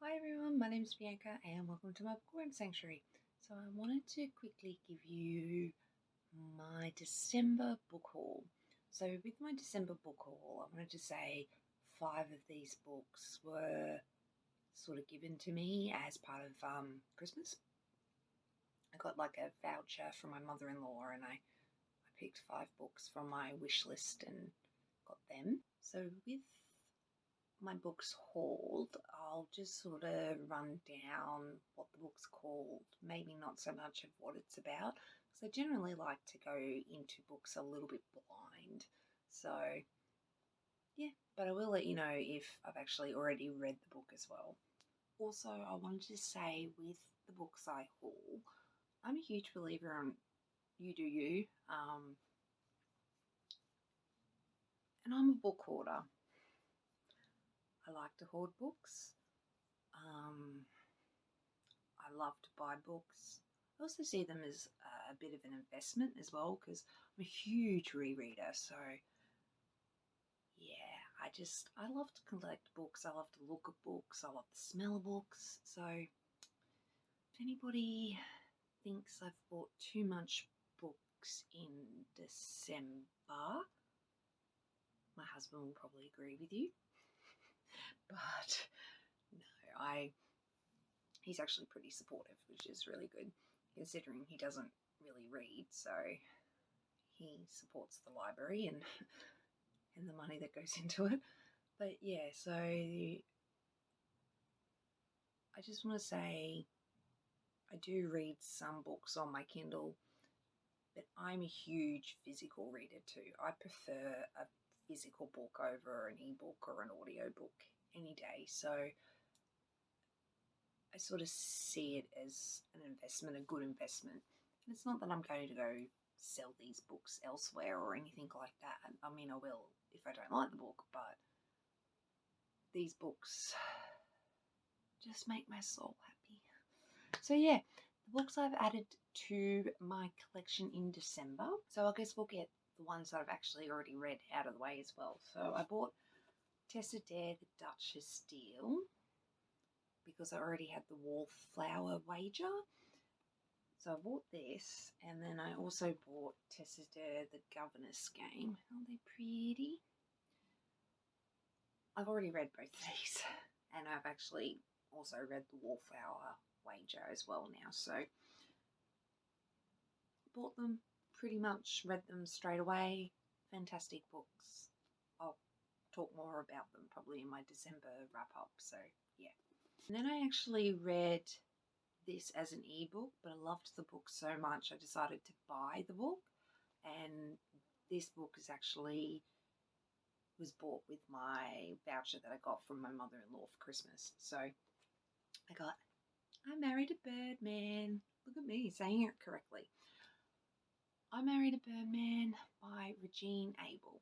Hi everyone, my name is Bianca and welcome to my bookworm sanctuary. So I wanted to quickly give you my December book haul. So with my December book haul, I wanted to say 5 of these books were sort of given to me as part of Christmas. I got like a voucher from my mother-in-law and I picked 5 books from my wish list and got them. So with my book's hauled, I'll just sort of run down what the book's called, maybe not so much of what it's about, because I generally like to go into books a little bit blind. So, yeah, but I will let you know if I've actually already read the book as well. Also, I wanted to say with the books I haul, I'm a huge believer in you do you, and I'm a book hoarder. I like to hoard books. I love to buy books. I also see them as a bit of an investment as well because I'm a huge rereader. So, yeah, I love to collect books. I love to look at books. I love the smell of books. So, if anybody thinks I've bought too much books in December, my husband will probably agree with you. But no, he's actually pretty supportive, which is really good considering he doesn't really read. So he supports the library and the money that goes into it. But yeah, so I just want to say I do read some books on my Kindle, but I'm a huge physical reader too. I prefer a physical book over an ebook or an audio book any day. So I sort of see it as an investment, a good investment. And it's not that I'm going to go sell these books elsewhere or anything like that. I mean, I will if I don't like the book, but these books just make my soul happy. So yeah, the books I've added to my collection in December. So I guess we'll get the ones that I've actually already read out of the way as well. So I bought Tessa Dare, the Duchess Steele, because I already had the Wallflower Wager. So I bought this, and then I also bought Tessa Dare, the Governess Game. Aren't they pretty? I've already read both of these, and I've actually also read the Wallflower Wager as well now. So bought them, pretty much read them straight away. Fantastic books. I'll talk more about them probably in my December wrap up. So yeah. And then I actually read this as an ebook, but I loved the book so much I decided to buy the book. And this book is actually was bought with my voucher that I got from my mother-in-law for Christmas. So I got I Married a Birdman. Look at me saying it correctly. I Married a Birdman by Regine Abel.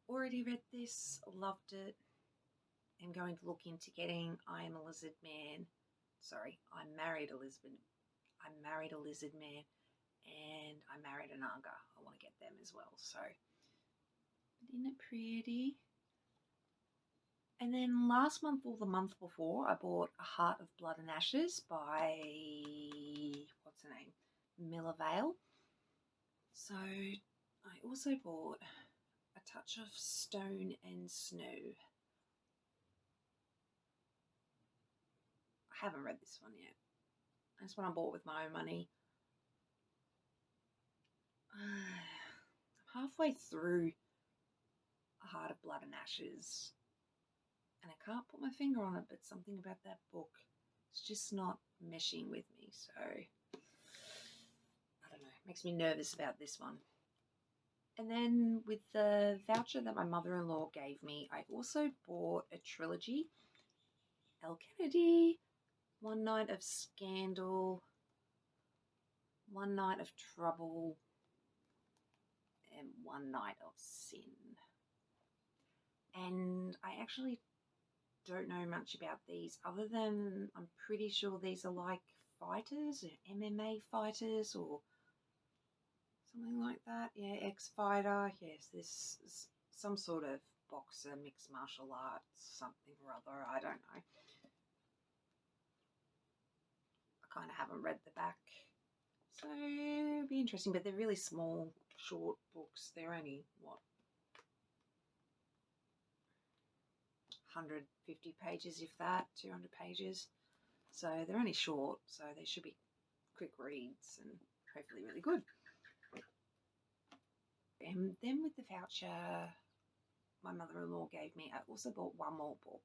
Already read this, loved it. I'm going to look into getting I Am a Lizard Man. Sorry, I Married a Lizard Man and I Married a Naga. I want to get them as well. So, but isn't it pretty? And then last month or the month before, I bought A Heart of Blood and Ashes by, what's her name? Milla Vale. So I also bought A Touch of Stone and Snow. I haven't read this one yet. That's one I bought with my own money. I'm halfway through A Heart of Blood and Ashes, and I can't put my finger on it, but something about that book is just not meshing with me. So I don't know. It makes me nervous about this one. And then with the voucher that my mother-in-law gave me, I also bought a trilogy. Elle Kennedy, One Night of Scandal, One Night of Trouble, and One Night of Sin. And I actually don't know much about these other than I'm pretty sure these are like fighters, MMA fighters or something like that. Yeah, ex-fighter. Yes, this is some sort of boxer, mixed martial arts, something or other. I don't know. kind of haven't read the back. So it'll be interesting, but they're really small, short books. They're only, what, 150 pages, if that, 200 pages. So they're only short, so they should be quick reads and hopefully really good. And then with the voucher my mother-in-law gave me, I also bought one more book.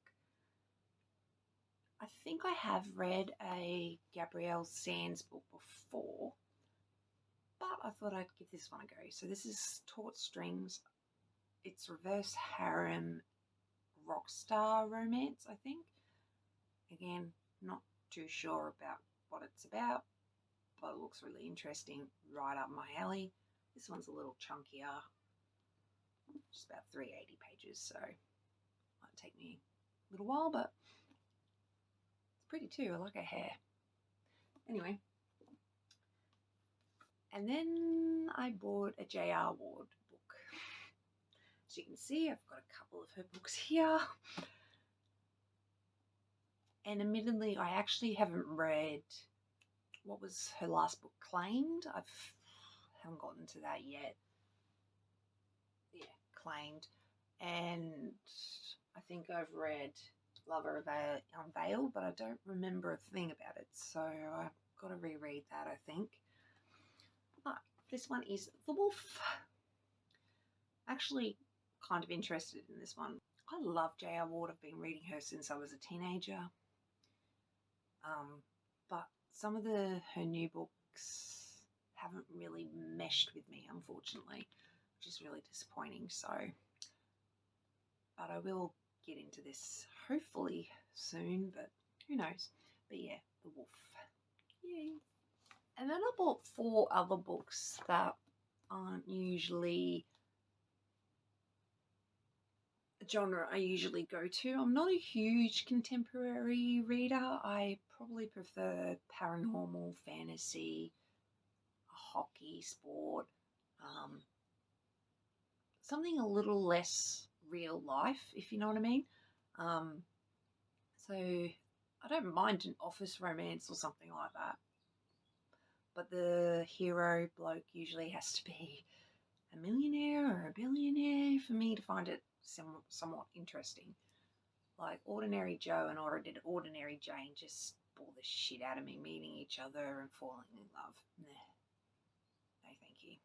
I think I have read a Gabrielle Sands book before, but I thought I'd give this one a go. So this is Taut Strings. It's reverse harem rockstar romance, I think. Again, not too sure about what it's about, but it looks really interesting, right up my alley. This one's a little chunkier, just about 380 pages, so might take me a little while, but it's pretty too. I like her hair. Anyway, and then I bought a J.R. Ward book. As you can see, I've got a couple of her books here. And admittedly, I actually haven't read, what was her last book, Claimed? I haven't gotten to that yet. Yeah, Claimed. And I think I've read Lover Unveiled, but I don't remember a thing about it. So I've got to reread that, I think. But this one is The Wolf. Actually kind of interested in this one. I love J.R. Ward. I've been reading her since I was a teenager. But some of her new books haven't really meshed with me, unfortunately, which is really disappointing. So, but I will get into this hopefully soon, but who knows. But yeah, The Wolf. Yay. And then I bought 4 other books that aren't usually a genre I usually go to. I'm not a huge contemporary reader. I probably prefer paranormal, fantasy, hockey, sport, something a little less real life, if you know what I mean. So I don't mind an office romance or something like that, but the hero bloke usually has to be a millionaire or a billionaire for me to find it somewhat interesting. Like Ordinary Joe and Ordinary Jane just bore the shit out of me, meeting each other and falling in love. Nah. No, thank you.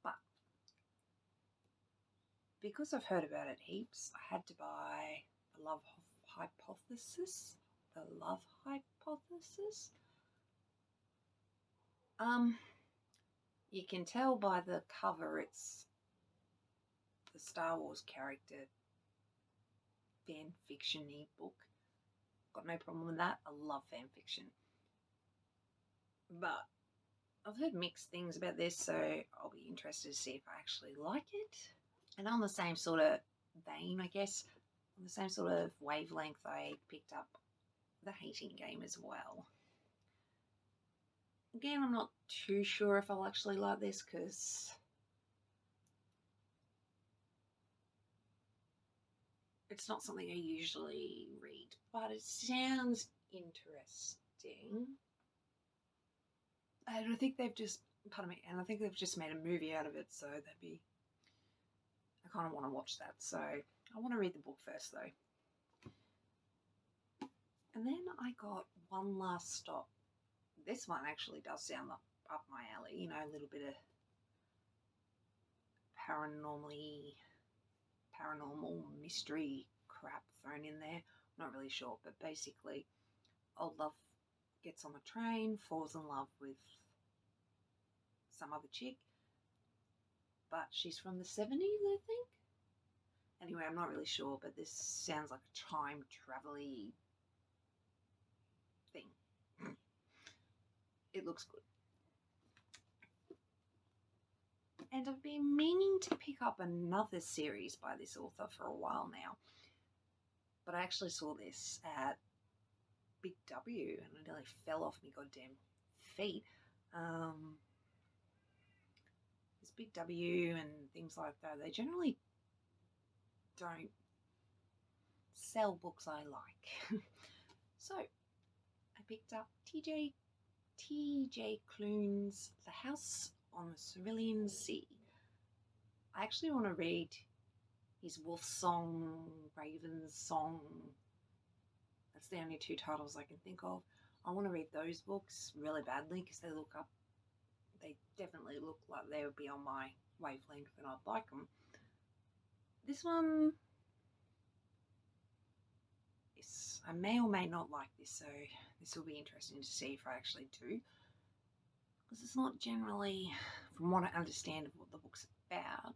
But because I've heard about it heaps, I had to buy The Love Hypothesis. The Love Hypothesis. You can tell by the cover it's the Star Wars character fan fiction-y book. Got no problem with that. I love fan fiction. But I've heard mixed things about this, so I'll be interested to see if I actually like it. And on the same sort of vein, I guess, on the same sort of wavelength, I picked up The Hating Game as well. Again, I'm not too sure if I'll actually like this because it's not something I usually read, but it sounds interesting. And I think they've just, I think they've just made a movie out of it, so I kind of want to watch that. So I want to read the book first, though. And then I got One Last Stop. This one actually does sound up my alley, you know, a little bit of paranormal mystery crap thrown in there. I'm not really sure, but basically old love gets on a train, falls in love with some other chick, but she's from the 70s, I think. Anyway, I'm not really sure, but this sounds like a time travel-y thing. It looks good. And I've been meaning to pick up another series by this author for a while now, but I actually saw this at Big W and I nearly fell off my goddamn feet. This Big W and things like that, they generally don't sell books I like. So I I picked up T.J. Klune's The House on the Cerulean Sea. I actually want to read his Wolf Song, Raven's Song. That's the only two titles I can think of. I want to read those books really badly because they definitely look like they would be on my wavelength and I'd like them. This one, I may or may not like this, so this will be interesting to see if I actually do. Because it's not generally, from what I understand of what the book's about,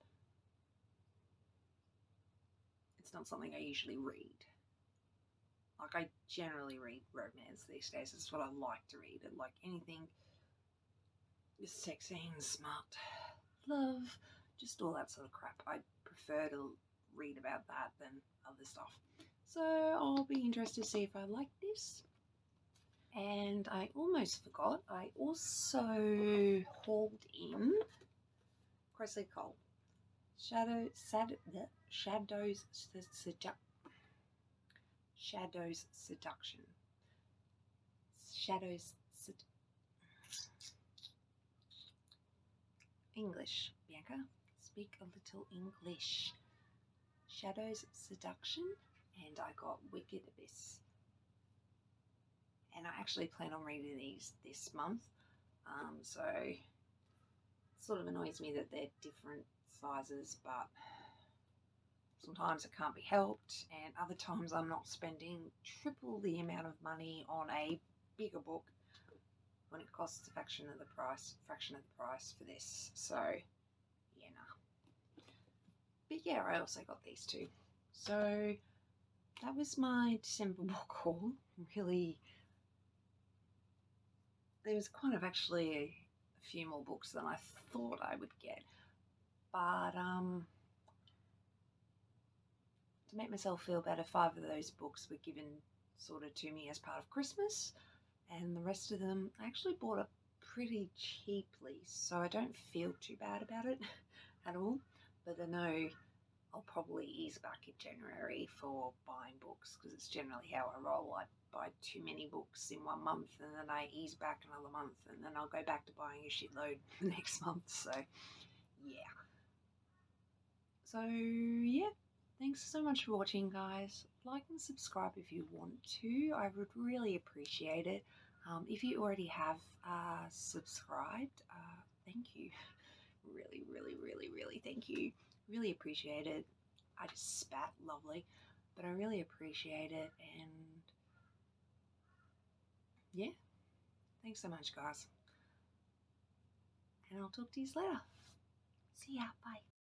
it's not something I usually read. Like, I generally read romance these days. It's what I like to read. And like anything, sex scenes, smart, love, just all that sort of crap. I prefer to read about that than other stuff. So I'll be interested to see if I like this. And I almost forgot, I also hauled in Kresley Cole. Shadows Seduction. English, Bianca. Speak a little English. Shadows Seduction, and I got Wicked Abyss. And I actually plan on reading these this month, so it sort of annoys me that they're different sizes, but sometimes it can't be helped, and other times I'm not spending triple the amount of money on a bigger book when it costs a fraction of the price for this. So yeah, nah. But yeah, I also got these two. So that was my December book haul. Really, there was kind of actually a few more books than I thought I would get, but to make myself feel better, 5 of those books were given sort of to me as part of Christmas, and the rest of them I actually bought up pretty cheaply, so I don't feel too bad about it at all. But I know I'll probably ease back in January for buying books, because it's generally how I roll. I buy too many books in one month, and then I ease back another month, and then I'll go back to buying a shitload the next month. So yeah. So yeah, thanks so much for watching, guys. Like and subscribe if you want to. I would really appreciate it. If you already have subscribed, thank you. Really, really, really, really thank you. Really appreciate it. I just spat, lovely, but I really appreciate it. And yeah, thanks so much, guys. And I'll talk to you later. See ya. Bye.